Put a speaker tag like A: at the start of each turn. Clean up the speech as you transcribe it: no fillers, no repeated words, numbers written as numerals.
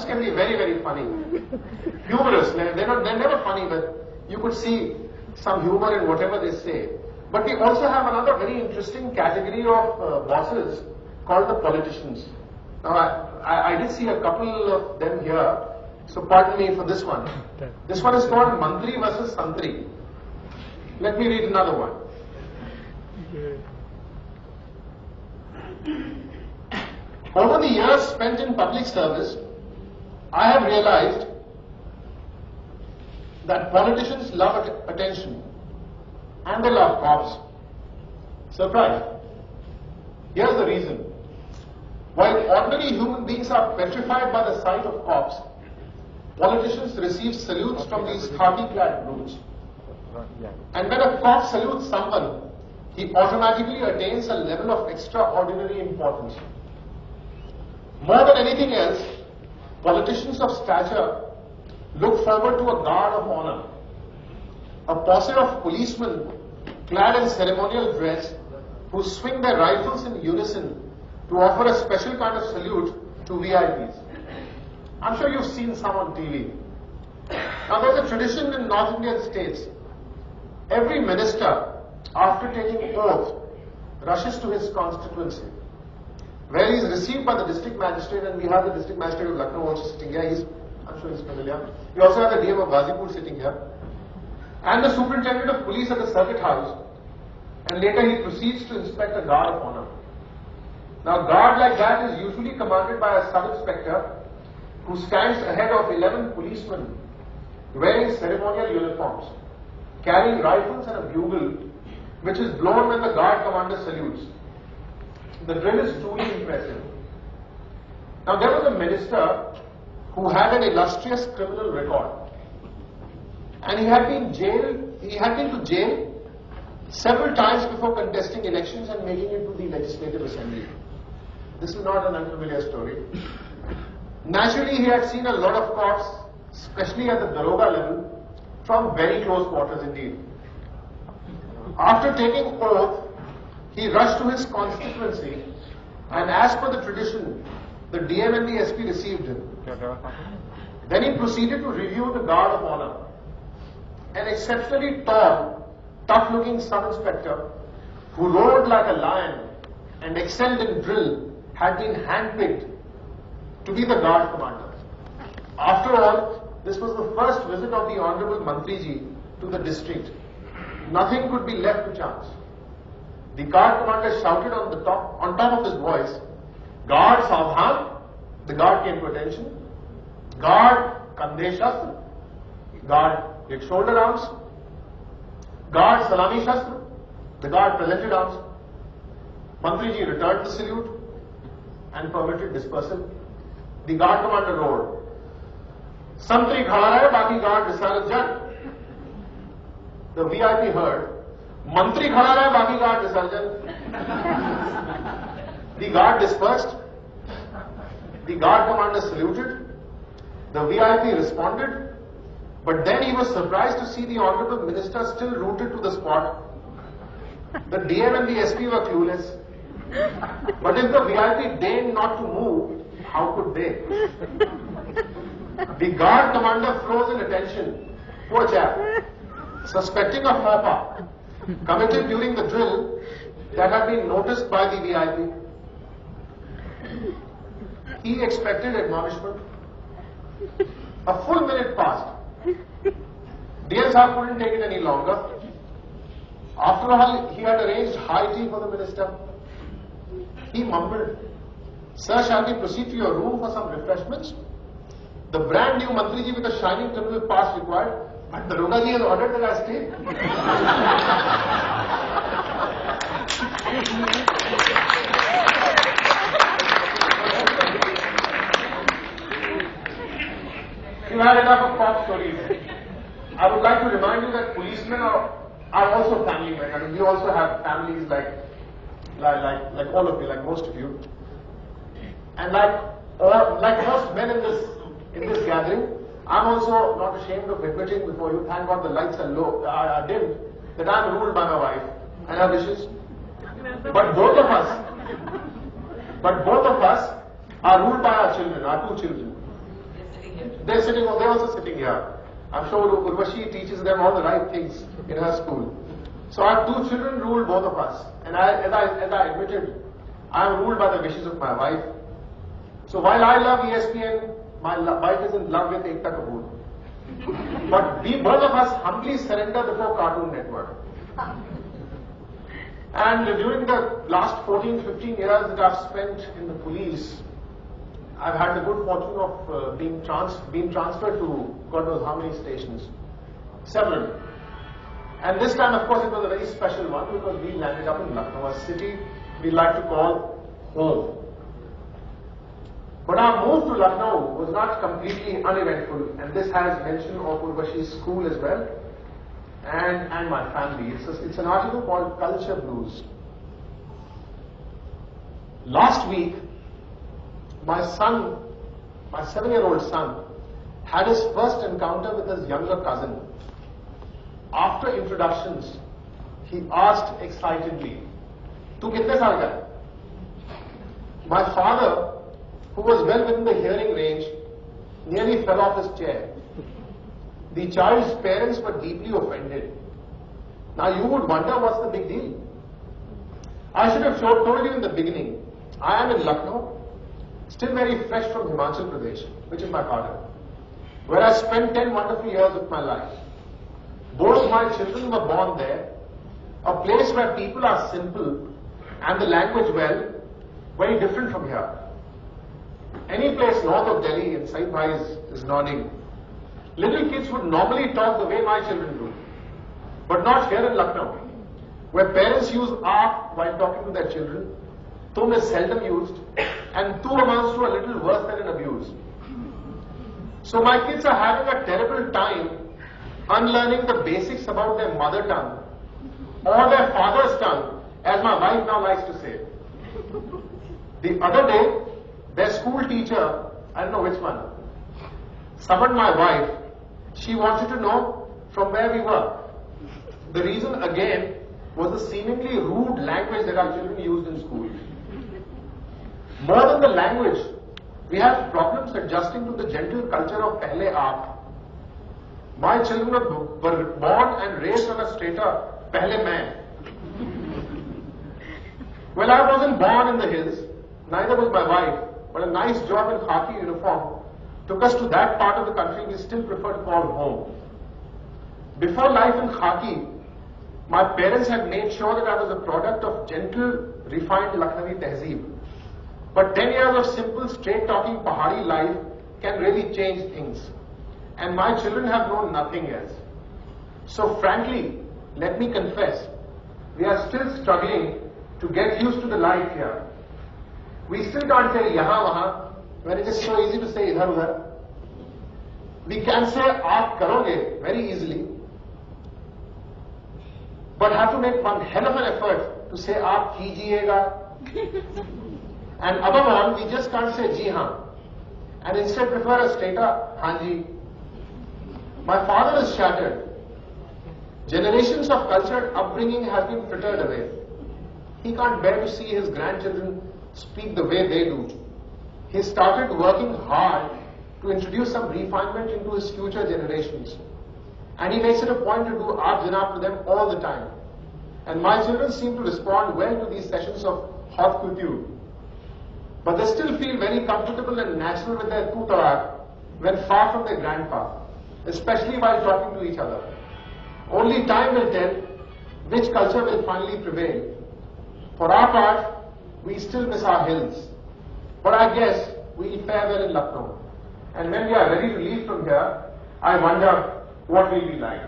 A: can be very, very funny. Humorous. They're never funny, but you could see some humor in whatever they say. But we also have another very interesting category of bosses called the politicians. Now, I did see a couple of them here, so pardon me for this one. This one is called Mantri versus Santri. Let me read another one. Over the years spent in public service, I have realized that politicians love attention and they love cops. Surprise. Here's the reason. While ordinary human beings are petrified by the sight of cops, politicians receive salutes from these khaki-clad brutes. And when a cop salutes someone, he automatically attains a level of extraordinary importance. More than anything else, politicians of stature look forward to a guard of honor, a posse of policemen clad in ceremonial dress who swing their rifles in unison to offer a special kind of salute to VIPs. I'm sure you've seen some on TV. Now there's a tradition in North Indian states. Every minister, after taking oath, rushes to his constituency, where he is received by the district magistrate, and we have the district magistrate of Lucknow also sitting here. I'm sure he's familiar. We also have the DM of Ghazipur sitting here, and the superintendent of police at the circuit house, and later he proceeds to inspect a guard of honor. Now, a guard like that is usually commanded by a sub-inspector who stands ahead of 11 policemen wearing ceremonial uniforms, carrying rifles and a bugle, which is blown when the guard commander salutes. The drill is truly impressive. Now, there was a minister who had an illustrious criminal record, and he had been to jail several times before contesting elections and making it to the Legislative Assembly. This is not an unfamiliar story. Naturally, he had seen a lot of cops, especially at the Daroga level, from very close quarters indeed. After taking oath, he rushed to his constituency, and as per the tradition, the DM and the SP received him. Then he proceeded to review the guard of honor. An exceptionally tall, tough-looking sub-inspector who roared like a lion and excelled in drill had been handpicked to be the guard commander. After all, this was the first visit of the Honorable Mantriji to the district. Nothing could be left to chance. The guard commander shouted on top of his voice, "Guard Savdhan." The guard came to attention. "Guard Kandhe Shastra." Guard did shoulder arms. "Guard Salami Shastra." The guard presented arms. Mantriji returned the salute and permitted dispersal. The guard commander roared, "Santri khada hai, baki guard decided jan." The VIP heard, "Mantri khada hai, baki guard decided." The guard dispersed. The guard commander saluted. The VIP responded, but then he was surprised to see the Honorable Minister still rooted to the spot. The DM and the SP were clueless. But if the VIP deigned not to move, how could they? The guard commander froze in attention. Poor chap. Suspecting a faux pas committed during the drill that had been noticed by the VIP. He expected admonishment. A full minute passed. DM Sahib couldn't take it any longer. After all, he had arranged high tea for the minister. He mumbled, "Sir, shall we proceed to your room for some refreshments?" The brand new Mantriji with a shining criminal past required, "But Daroga ji has ordered that I stay." You had enough of cop stories. I would like to remind you that policemen are also family men. I mean, we also have families like all of you, like most of you. And like most men in this gathering, I'm also not ashamed of admitting before you, thank God the lights are dimmed, that I'm ruled by my wife and her wishes. But both of us are ruled by our children, our two children.
B: here too.
A: They're also sitting here. I'm sure Urvashi teaches them all the right things in her school. So our two children rule both of us. And as I admitted, I am ruled by the wishes of my wife. So while I love ESPN, my wife is in love with Ekta Kapoor. But we both of us humbly surrender before Cartoon Network. And during the last 14-15 years that I've spent in the police, I've had the good fortune of being transferred to God knows how many stations. Several. And this time, of course, it was a very special one because we landed up in Lucknow, a city we like to call home. But our move to Lucknow was not completely uneventful, and this has mention of Urvashi's school as well, and my family. It's an article called Culture Blues. Last week, my 7-year-old son, had his first encounter with his younger cousin. After introductions, he asked excitedly, "Tu kitne saal ka hai?" My father, who was well within the hearing range, nearly fell off his chair. The child's parents were deeply offended. Now you would wonder what's the big deal. I should have told you in the beginning, I am in Lucknow, still very fresh from Himachal Pradesh, which is my father, where I spent 10 wonderful years of my life. Both my children were born there, a place where people are simple and the language, well, very different from here. Any place north of Delhi, and Said Bhai is nodding, little kids would normally talk the way my children do, but not here in Lucknow, where parents use aap while talking to their children. Tum is seldom used, and tu amounts to a little worse than an abuse. So my kids are having a terrible time unlearning the basics about their mother tongue, or their father's tongue, as my wife now likes to say. The other day, their school teacher, I don't know which one, summoned my wife. She wanted to know from where we were. The reason again was the seemingly rude language that our children used in school. More than the language, we have problems adjusting to the gentle culture of Pehle Aap. My children were born and raised on a strata, Pehle Main. Well, I wasn't born in the hills, neither was my wife, but a nice job in khaki uniform took us to that part of the country we still prefer to call home. Before life in khaki, my parents had made sure that I was a product of gentle, refined Lucknowi tehzeeb. But 10 years of simple, straight-talking Pahari life can really change things. And my children have known nothing else. So frankly, let me confess, we are still struggling to get used to the life here. We still can't say yahan wahan when it is so easy to say idhar udhar. We can say aap karoge very easily, but have to make one hell of an effort to say aap kijiyega. And above all, we just can't say ji haan, and instead prefer a straighter hanji. My father is shattered. Generations of cultured upbringing have been frittered away. He can't bear to see his grandchildren speak the way they do. He started working hard to introduce some refinement into his future generations. And he makes it a point to do aap janab to them all the time. And my children seem to respond well to these sessions of haute couture. But they still feel very comfortable and natural with their tu-talaq when far from their grandpa, especially while talking to each other. Only time will tell which culture will finally prevail. For our part, we still miss our hills. But I guess we'll fare well in Lucknow. And when we are ready to leave from here, I wonder what we'll be like.